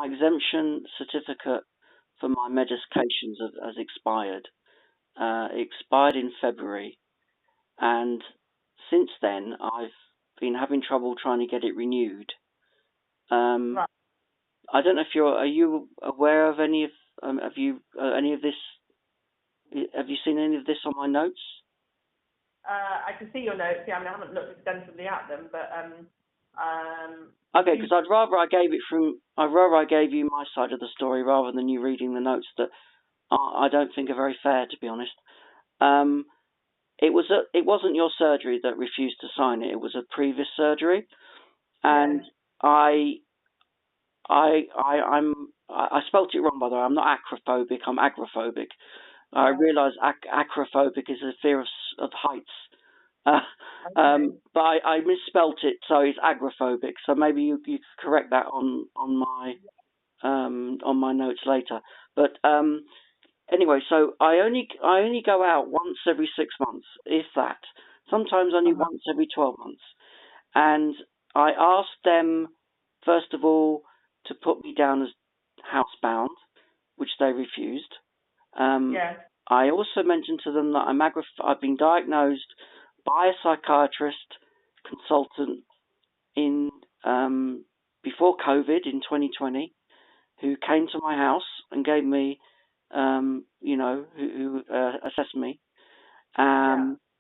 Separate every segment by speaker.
Speaker 1: my exemption certificate for my medications has expired. It expired in February, and since then I've been having trouble trying to get it renewed.
Speaker 2: Right.
Speaker 1: I don't know if are you aware of any of have you any of this? Have you seen any of this on my notes?
Speaker 2: I can see your notes. Yeah, I mean, I haven't looked extensively at them, but
Speaker 1: Okay, because I'd rather I gave you my side of the story rather than you reading the notes that I don't think are very fair, to be honest. It wasn't your surgery that refused to sign it. It was a previous surgery, and I spelt it wrong, by the way. I'm not acrophobic. I'm agoraphobic. I realise acrophobic is a fear of heights. But I misspelt it, so it's agoraphobic. So maybe you could correct that on my notes later. But anyway, so I only go out once every 6 months, if that. Sometimes only once every 12 months. And I asked them first of all to put me down as housebound, which they refused. I also mentioned to them that I've been diagnosed by a psychiatrist consultant in before COVID in 2020, who came to my house and gave me, who assessed me,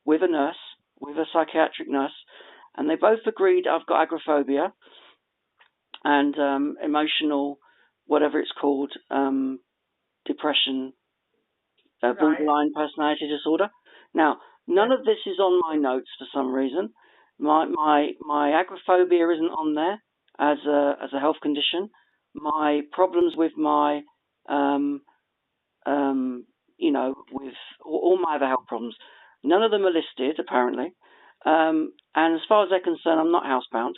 Speaker 1: with a nurse, with a psychiatric nurse, and they both agreed I've got agoraphobia and emotional, whatever it's called, depression, borderline personality disorder. Now, none of this is on my notes for some reason. My agoraphobia isn't on there as a health condition. My problems with my with all my other health problems, none of them are listed apparently. And as far as they're concerned, I'm not housebound.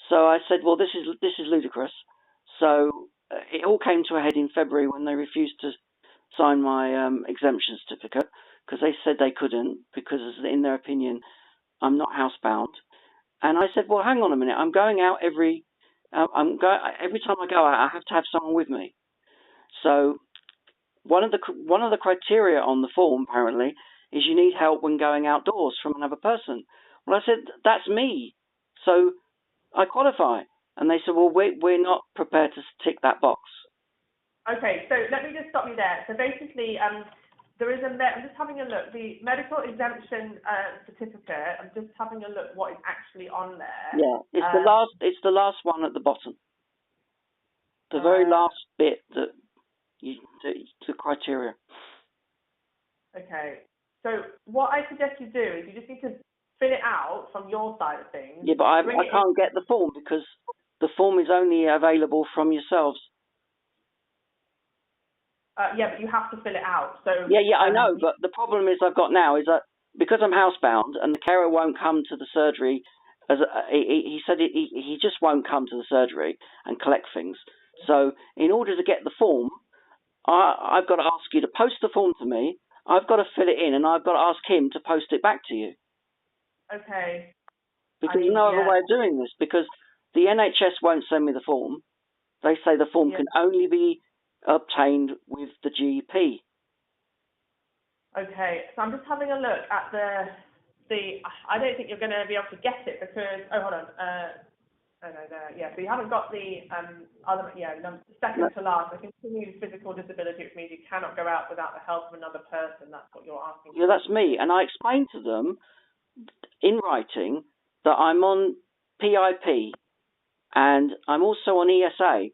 Speaker 1: So I said, well, this is ludicrous. So it all came to a head in February when they refused to sign my exemption certificate because they said they couldn't because, in their opinion, I'm not housebound. And I said, well, hang on a minute. I'm going out every time I go out, I have to have someone with me. So one of the criteria on the form apparently is you need help when going outdoors from another person. Well, I said that's me, so I qualify. And they said, well, we're not prepared to tick that box.
Speaker 2: Okay, so let me just stop you there. So basically, there is I'm just having a look. The medical exemption certificate. I'm just having a look what is actually on there.
Speaker 1: Yeah, it's the last one at the bottom. The very last bit the criteria.
Speaker 2: Okay, so what I suggest you do is you just need to fill it out from your side of things.
Speaker 1: Yeah, but I can't get the form because the form is only available from yourselves.
Speaker 2: Yeah, but you have to fill it out. So
Speaker 1: yeah, I know. But the problem I've got now is that because I'm housebound and the carer won't come to the surgery, he said he just won't come to the surgery and collect things. So in order to get the form, I've got to ask you to post the form to me. I've got to fill it in, and I've got to ask him to post it back to you.
Speaker 2: Okay.
Speaker 1: Because there's no other way of doing this. Because the NHS won't send me the form. They say the form can only be obtained with the GP.
Speaker 2: Okay, so I'm just having a look at the. I don't think you're going to be able to get it because. Oh, hold on. So you haven't got the second to last. The continued physical disability, which means you cannot go out without the help of another person. That's what you're asking.
Speaker 1: Yeah, that's me, and I explained to them in writing that I'm on PIP and I'm also on ESA,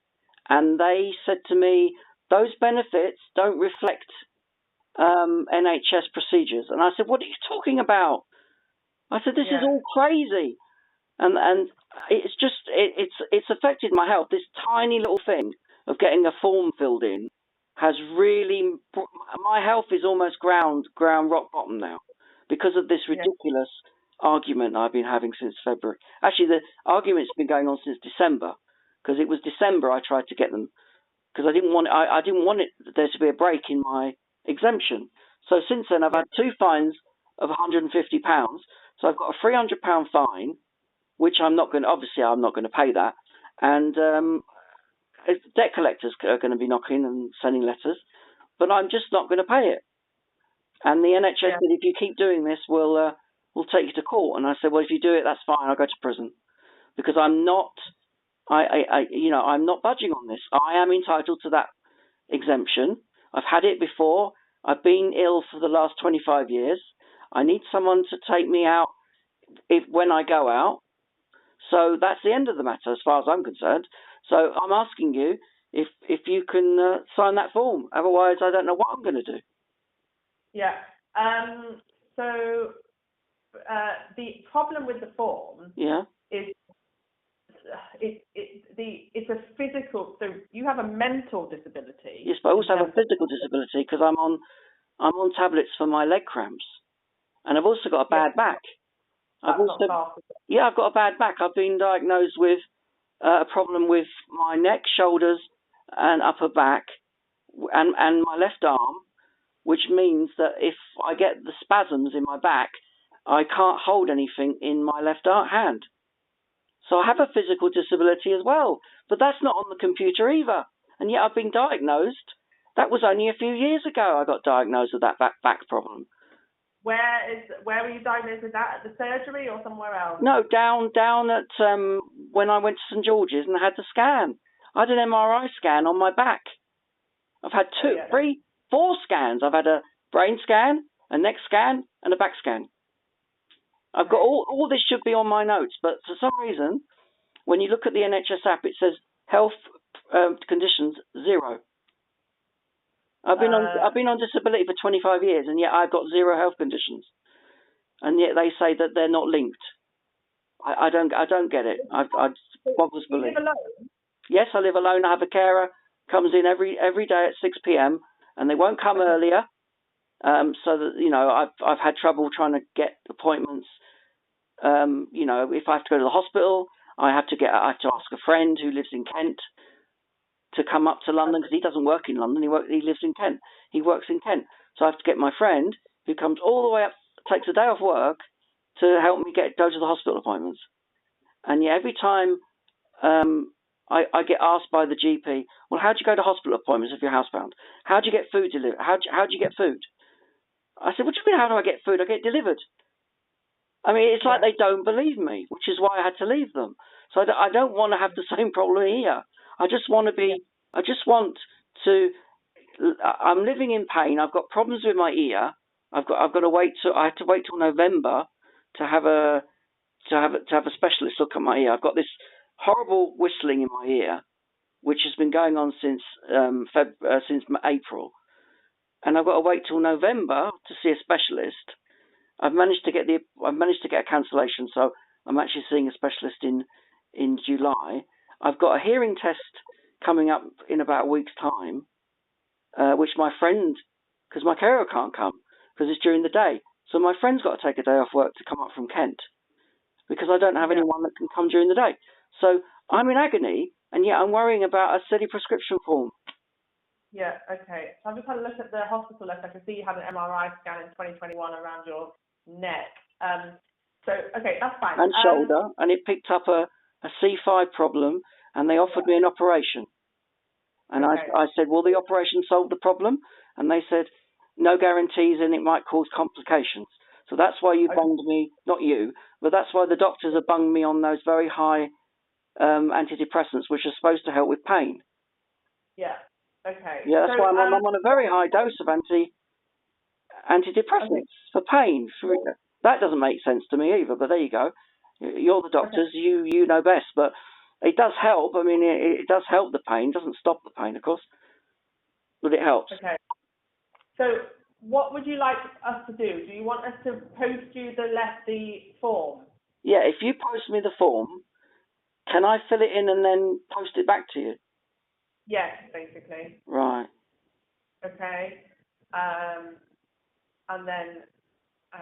Speaker 1: and they said to me those benefits don't reflect NHS procedures. And I said, what are you talking about? I said, this is all crazy. And it's just, it's affected my health. This tiny little thing of getting a form filled in has really, my health is almost ground rock bottom now because of this ridiculous argument I've been having since February. Actually, the argument's been going on since December, because it was December I tried to get them, because I didn't want there to be a break in my exemption. So since then I've had 2 fines of £150. So I've got a £300 fine, which I'm not going to pay that. And debt collectors are going to be knocking and sending letters, but I'm just not going to pay it. And the NHS said, if you keep doing this, we'll take you to court. And I said, well, if you do it, that's fine. I'll go to prison, because I'm not budging on this. I am entitled to that exemption. I've had it before. I've been ill for the last 25 years. I need someone to take me out when I go out. So that's the end of the matter as far as I'm concerned. So I'm asking you if you can sign that form. Otherwise, I don't know what I'm going to do.
Speaker 2: Yeah. So the problem with the form is it's a physical. So you have a mental disability.
Speaker 1: Yes, but I also have a physical disability because I'm on tablets for my leg cramps, and I've also got a bad back. I've got a bad back. I've been diagnosed with a problem with my neck, shoulders, and upper back, and my left arm, which means that if I get the spasms in my back, I can't hold anything in my left hand. So I have a physical disability as well, but that's not on the computer either. And yet I've been diagnosed. That was only a few years ago I got diagnosed with that back problem.
Speaker 2: Where were you diagnosed with that? At the surgery or somewhere else?
Speaker 1: No, down at when I went to St George's and had the scan. I had an MRI scan on my back. I've had 4 scans. I've had a brain scan, a neck scan, and a back scan. I've got all this should be on my notes, but for some reason, when you look at the NHS app, it says health conditions 0. I've been on disability for 25 years, and yet I've got 0 health conditions, and yet they say that they're not linked. I don't get it. boggles belief.
Speaker 2: You live alone?
Speaker 1: Yes, I live alone. I have a carer comes in every day at 6 p.m. and they won't come earlier. So that I've had trouble trying to get appointments. If I have to go to the hospital, I have to ask a friend who lives in Kent to come up to London, because he doesn't work in London. He lives in Kent. He works in Kent. So I have to get my friend who comes all the way up, takes a day off work to help me go to the hospital appointments. And yet every time I get asked by the GP, well, how do you go to hospital appointments if you're housebound? How do you get food delivered? How do you get food? I said, what do you mean, how do I get food? I get delivered. I mean, it's like they don't believe me, which is why I had to leave them. So I don't want to have the same problem here. I just want to. I'm living in pain. I've got problems with my ear. I have to wait till November to have a specialist look at my ear. I've got this horrible whistling in my ear, which has been going on since April, and I've got to wait till November to see a specialist. I've managed to get a cancellation, so I'm actually seeing a specialist in July. I've got a hearing test coming up in about a week's time, which my friend, because my carer can't come because it's during the day, so my friend's got to take a day off work to come up from Kent because I don't have anyone that can come during the day. So I'm in agony, and yet I'm worrying about a silly prescription form.
Speaker 2: Yeah, okay. So I've just had a look at the hospital list. I can see you had an MRI scan in 2021 around your neck. Okay, that's fine.
Speaker 1: And shoulder, and it picked up a C5 problem, and they offered me an operation. And I said, will the operation solve the problem? And they said, no guarantees, and it might cause complications. So that's why you bunged me, not you, but that's why the doctors have bunged me on those very high antidepressants, which are supposed to help with pain.
Speaker 2: Yeah. Okay.
Speaker 1: Yeah, that's why I'm on a very high dose of antidepressants for pain. That doesn't make sense to me either, but there you go. You're the doctors, you know best, but it does help. I mean, it does help the pain. It doesn't stop the pain, of course, but it helps.
Speaker 2: Okay. So what would you like us to do? Do you want us to post you the form?
Speaker 1: Yeah, if you post me the form, can I fill it in and then post it back to you?
Speaker 2: Yes, basically.
Speaker 1: Right.
Speaker 2: Okay. And then